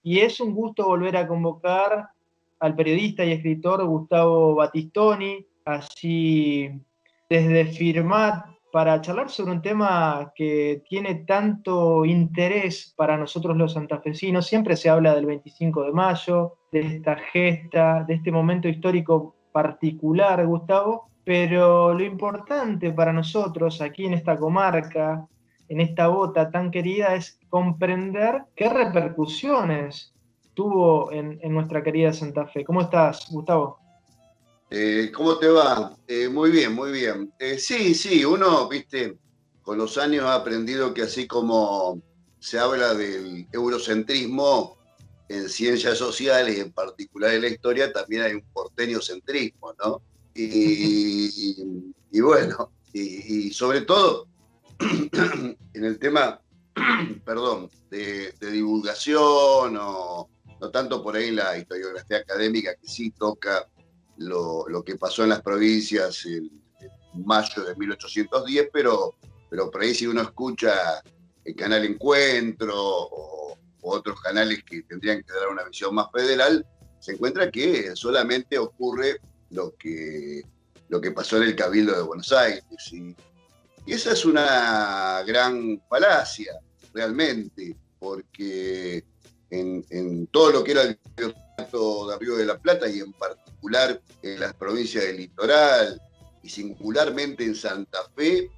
Y es un gusto volver a convocar al periodista y escritor Gustavo Battistoni, así desde Firmat, para charlar sobre un tema que tiene tanto interés para nosotros los santafesinos. Siempre se habla del 25 de mayo, de esta gesta, de este momento histórico particular, Gustavo, pero lo importante para nosotros aquí en esta comarca, en esta bota tan querida, es comprender qué repercusiones tuvo en nuestra querida Santa Fe. ¿Cómo estás, Gustavo? ¿Cómo te va? Muy bien, muy bien. Sí, sí, uno, viste, con los años ha aprendido que así como se habla del eurocentrismo en ciencias sociales y en particular en la historia, también hay un porteño-centrismo, ¿no? Y bueno, y sobre todo en el tema, perdón, de divulgación o no tanto por ahí la historiografía académica que sí toca lo que pasó en las provincias en mayo de 1810, pero por ahí si uno escucha el canal Encuentro o otros canales que tendrían que dar una visión más federal, se encuentra que solamente ocurre lo que pasó en el Cabildo de Buenos Aires. Y esa es una gran falacia, realmente, porque en todo lo que era el virreinato de Río de la Plata y en particular en las provincias del litoral y singularmente en Santa Fe,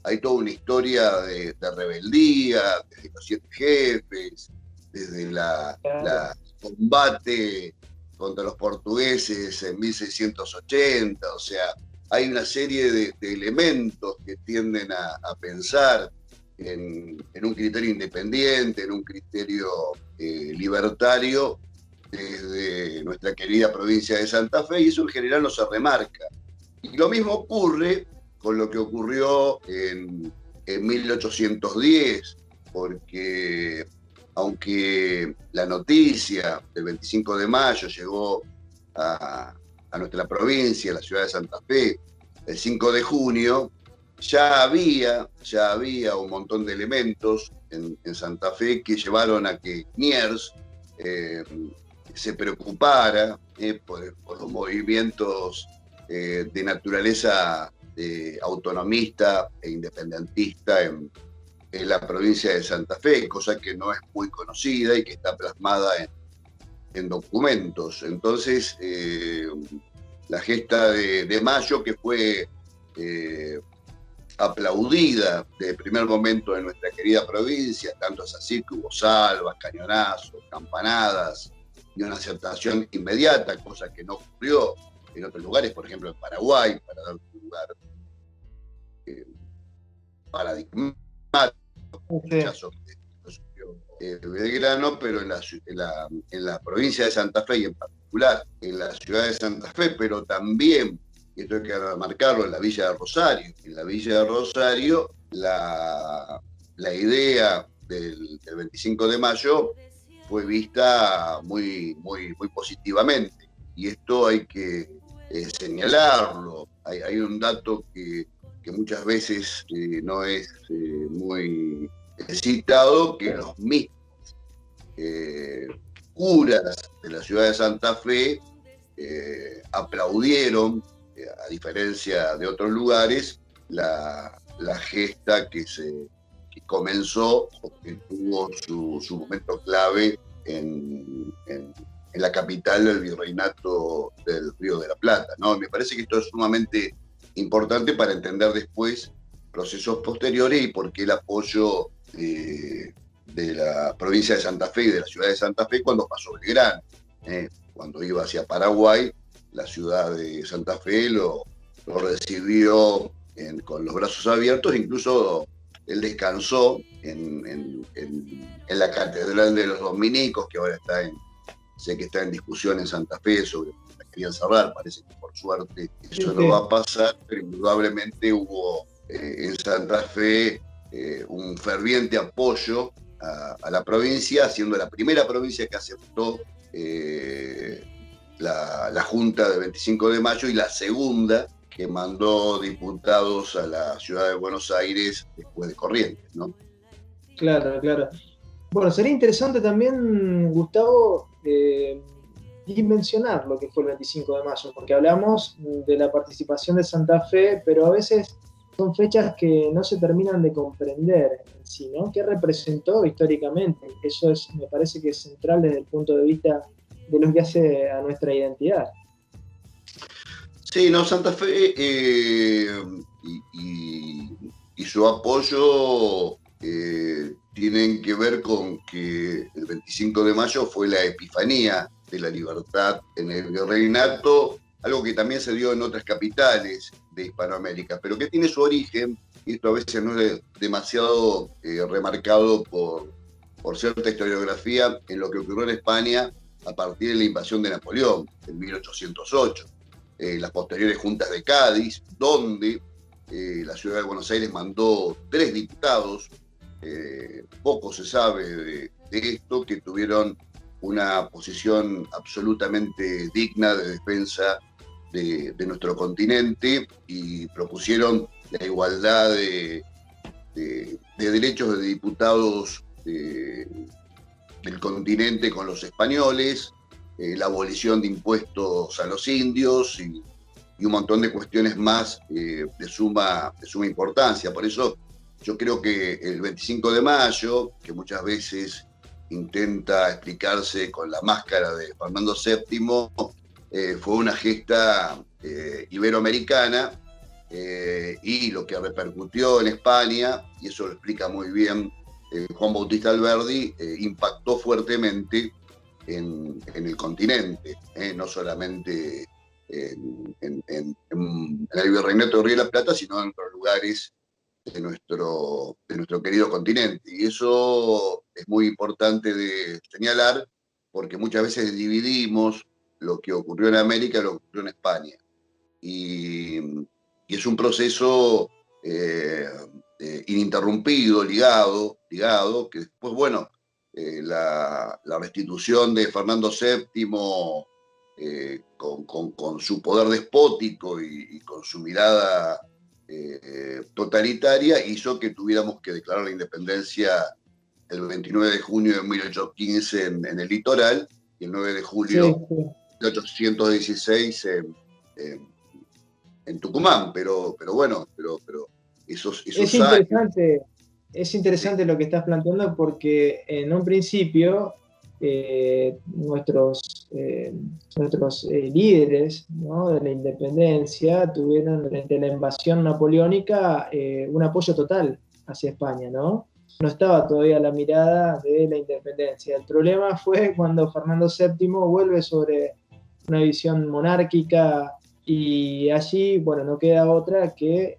hay toda una historia de rebeldía, desde los 7 jefes, desde la combate contra los portugueses en 1680, o sea, hay una serie de elementos que tienden a pensar en un criterio independiente, en un criterio libertario desde nuestra querida provincia de Santa Fe, y eso en general no se remarca. Y lo mismo ocurre con lo que ocurrió en 1810, porque aunque la noticia del 25 de mayo llegó a nuestra provincia, la ciudad de Santa Fe, el 5 de junio, ya había un montón de elementos en Santa Fe que llevaron a que Niers se preocupara por los movimientos de naturaleza autonomista e independentista en la provincia de Santa Fe, cosa que no es muy conocida y que está plasmada en documentos. Entonces, la gesta de Mayo, que fue aplaudida desde el primer momento en nuestra querida provincia, tanto es así que hubo salvas, cañonazos, campanadas y una aceptación inmediata, cosa que no ocurrió en otros lugares, por ejemplo en Paraguay, para dar un lugar paradigmático, Sí. Belgrano, pero en la provincia de Santa Fe y en particular en la ciudad de Santa Fe, pero también, y esto hay que remarcarlo, en la Villa de Rosario. En la Villa de Rosario, la idea del 25 de mayo fue vista muy, muy, muy positivamente. Y esto hay que señalarlo. Hay un dato que muchas veces no es muy citado, que los mismos curas de la ciudad de Santa Fe aplaudieron, a diferencia de otros lugares, la gesta que comenzó o que tuvo su momento clave en la capital del virreinato del Río de la Plata, ¿no? Me parece que esto es sumamente importante para entender después procesos posteriores y por qué el apoyo de la provincia de Santa Fe y de la ciudad de Santa Fe cuando pasó Belgrano. Cuando iba hacia Paraguay, la ciudad de Santa Fe lo recibió con los brazos abiertos, incluso él descansó en la Catedral de los Dominicos, que ahora sé que está en discusión en Santa Fe sobre la querían cerrar, parece que por suerte eso no va a pasar, pero indudablemente hubo en Santa Fe un ferviente apoyo a la provincia, siendo la primera provincia que aceptó la Junta del 25 de mayo y la segunda que mandó diputados a la ciudad de Buenos Aires después de Corrientes, ¿no? Claro, claro. Bueno, sería interesante también, Gustavo, dimensionar lo que fue el 25 de mayo, porque hablamos de la participación de Santa Fe, pero a veces son fechas que no se terminan de comprender en sí, ¿no? ¿Qué representó históricamente? Eso es, me parece que es central desde el punto de vista de lo que hace a nuestra identidad. Sí, no, Santa Fe y su apoyo tienen que ver con que el 25 de mayo fue la epifanía de la libertad en el virreinato, algo que también se dio en otras capitales de Hispanoamérica, pero que tiene su origen, y esto a veces no es demasiado remarcado por cierta historiografía, en lo que ocurrió en España a partir de la invasión de Napoleón en 1808. Las posteriores juntas de Cádiz, donde la ciudad de Buenos Aires mandó 3 diputados, poco se sabe de esto, que tuvieron una posición absolutamente digna de defensa de nuestro continente y propusieron la igualdad de derechos de diputados del continente con los españoles, la abolición de impuestos a los indios y un montón de cuestiones más de suma importancia. Por eso yo creo que el 25 de mayo, que muchas veces intenta explicarse con la máscara de Fernando VII, fue una gesta iberoamericana y lo que repercutió en España, y eso lo explica muy bien Juan Bautista Alberdi, impactó fuertemente en el continente, no solamente en el Virreinato de Río de la Plata, sino en otros lugares de nuestro querido continente. Y eso es muy importante de señalar, porque muchas veces dividimos lo que ocurrió en América y lo que ocurrió en España. Y es un proceso ininterrumpido, ligado, que después, bueno, la restitución de Fernando VII con su poder despótico y con su mirada totalitaria hizo que tuviéramos que declarar la independencia el 29 de junio de 1815 en el litoral y el 9 de julio de 1816 en Tucumán, pero bueno, pero esos Es años. interesante, es interesante lo que estás planteando porque en un principio nuestros líderes, ¿no?, de la independencia tuvieron durante la invasión napoleónica un apoyo total hacia España, ¿no? No estaba todavía la mirada de la independencia. El problema fue cuando Fernando VII vuelve sobre una visión monárquica y allí, bueno, no queda otra que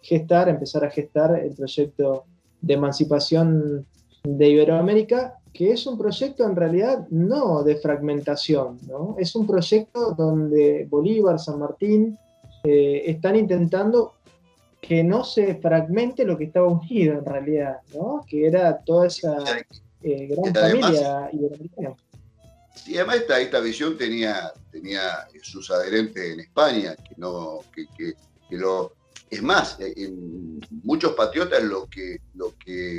empezar a gestar el proyecto de emancipación de Iberoamérica, que es un proyecto en realidad no de fragmentación, ¿no? Es un proyecto donde Bolívar, San Martín están intentando que no se fragmente lo que estaba unido en realidad, ¿no? Que era toda esa gran familia iberoamericana. Y además esta visión tenía sus adherentes en España, es más, en muchos patriotas lo que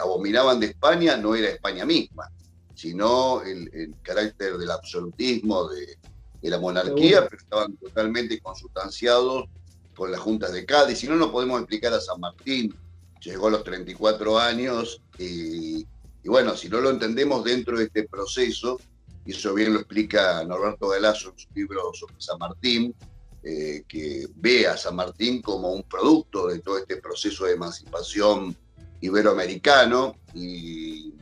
abominaban de España no era España misma, sino el carácter del absolutismo, de la monarquía, pero estaban totalmente consustanciados con las juntas de Cádiz. Si no, no podemos explicar a San Martín, llegó a los 34 años, y bueno, si no lo entendemos dentro de este proceso, y eso bien lo explica Norberto Galazo en su libro sobre San Martín, que ve a San Martín como un producto de todo este proceso de emancipación iberoamericano. Y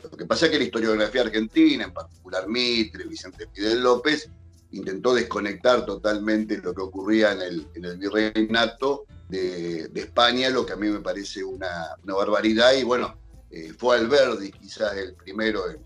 lo que pasa es que la historiografía argentina, en particular Mitre, Vicente Fidel López, intentó desconectar totalmente lo que ocurría en el virreinato de España, lo que a mí me parece una barbaridad. Y bueno, fue Alberdi quizás el primero en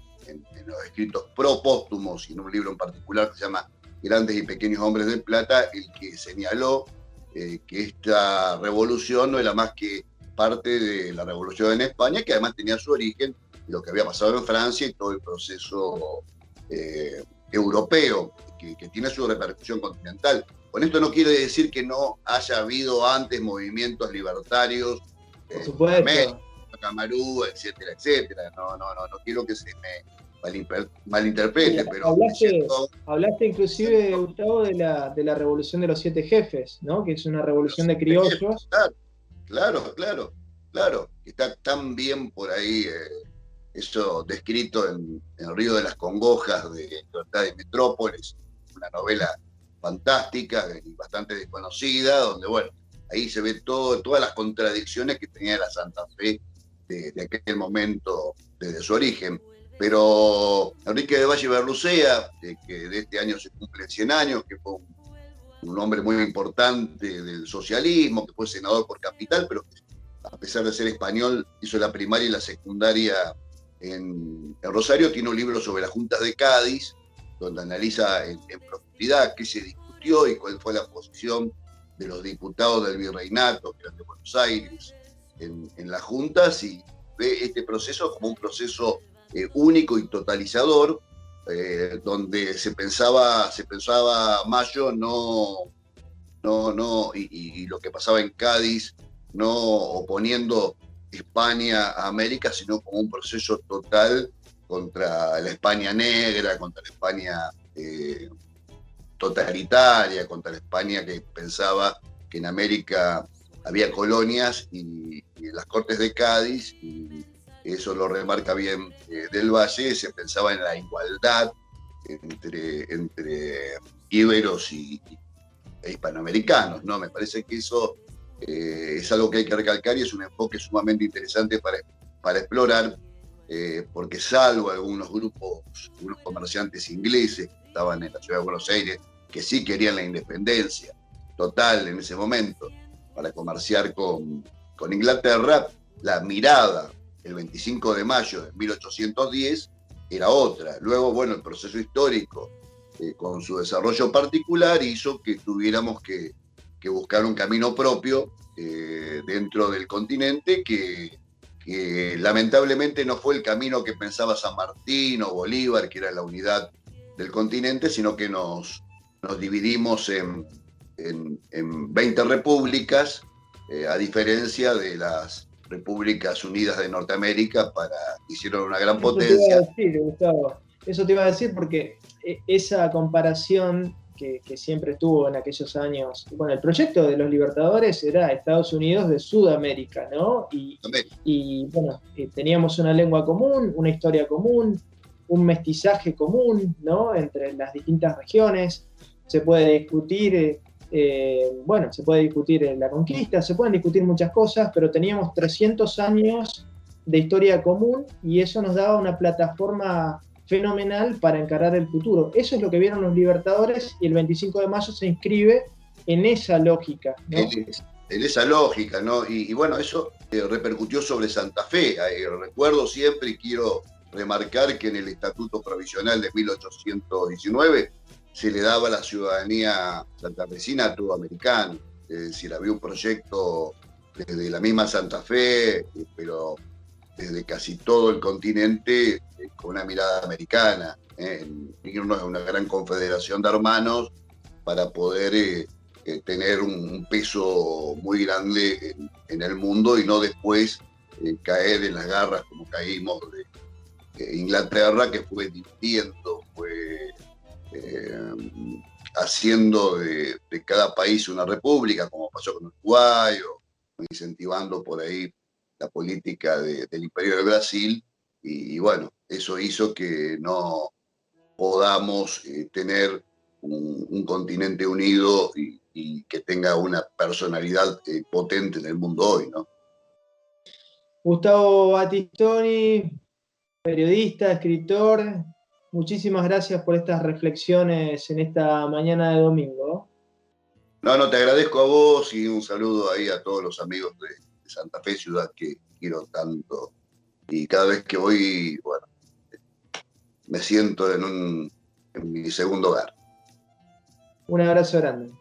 los escritos propóstumos y en un libro en particular que se llama Grandes y Pequeños Hombres de Plata, el que señaló que esta revolución no era más que parte de la revolución en España, que además tenía su origen en lo que había pasado en Francia y todo el proceso europeo, que tiene su repercusión continental. Con esto no quiere decir que no haya habido antes movimientos libertarios Por supuesto. Camarú, etcétera, etcétera. No quiero que se me malinterprete, pero hablaste inclusive, Gustavo, de la revolución de los 7 jefes, ¿no? Que es una revolución de criollos. Claro. Está tan bien por ahí eso descrito en El Río de las Congojas de Libertad de Metrópolis, una novela fantástica y bastante desconocida, donde, bueno, ahí se ve todas las contradicciones que tenía la Santa Fe de aquel momento, desde su origen. Pero Enrique de Valle Berlucea, que de este año se cumplen 100 años, que fue un hombre muy importante del socialismo, que fue senador por Capital, pero a pesar de ser español, hizo la primaria y la secundaria en Rosario. Tiene un libro sobre las juntas de Cádiz, donde analiza en profundidad qué se discutió y cuál fue la posición de los diputados del virreinato, que eran de Buenos Aires, en las juntas, y ve este proceso como un proceso único y totalizador, donde se pensaba Mayo y lo que pasaba en Cádiz, no oponiendo España a América, sino como un proceso total contra la España negra, contra la España totalitaria, contra la España que pensaba que en América había colonias, y en las Cortes de Cádiz, y eso lo remarca bien Del Valle, se pensaba en la igualdad entre íberos e hispanoamericanos, ¿no? Me parece que eso es algo que hay que recalcar y es un enfoque sumamente interesante para explorar, porque salvo algunos unos comerciantes ingleses que estaban en la ciudad de Buenos Aires, que sí querían la independencia total en ese momento para comerciar con Inglaterra, la mirada el 25 de mayo de 1810 era otra. Luego, bueno, el proceso histórico, con su desarrollo particular, hizo que tuviéramos que buscar un camino propio dentro del continente que lamentablemente no fue el camino que pensaba San Martín o Bolívar, que era la unidad del continente, sino que nos dividimos en 20 repúblicas, a diferencia de las Repúblicas Unidas de Norteamérica, hicieron una gran potencia. Eso te iba a decir, Gustavo. Eso te iba a decir porque esa comparación que siempre estuvo en aquellos años, bueno, el proyecto de los Libertadores era Estados Unidos de Sudamérica, ¿no? Y bueno, teníamos una lengua común, una historia común, un mestizaje común, ¿no? Entre las distintas regiones. Se puede discutir, se puede discutir la conquista, se pueden discutir muchas cosas, pero teníamos 300 años de historia común y eso nos daba una plataforma fenomenal para encarar el futuro. Eso es lo que vieron los Libertadores y el 25 de mayo se inscribe en esa lógica, ¿no? En esa lógica, ¿no? Y bueno, eso repercutió sobre Santa Fe. Recuerdo siempre y quiero remarcar que en el Estatuto Provisional de 1819 se le daba la ciudadanía santafesina a todo americano. Es decir, había un proyecto desde la misma Santa Fe, pero desde casi todo el continente, con una mirada americana, en irnos a una gran confederación de hermanos para poder tener un peso muy grande en el mundo y no después caer en las garras como caímos de Inglaterra, que fue dividiendo, fue haciendo de cada país una república, como pasó con Uruguay, o incentivando por ahí la política del Imperio de Brasil, y bueno, eso hizo que no podamos tener un continente unido y que tenga una personalidad potente en el mundo hoy, ¿no? Gustavo Battistoni, periodista, escritor, muchísimas gracias por estas reflexiones en esta mañana de domingo. No, te agradezco a vos y un saludo ahí a todos los amigos de Santa Fe, ciudad que quiero tanto. Y cada vez que voy, bueno, me siento en mi segundo hogar. Un abrazo grande.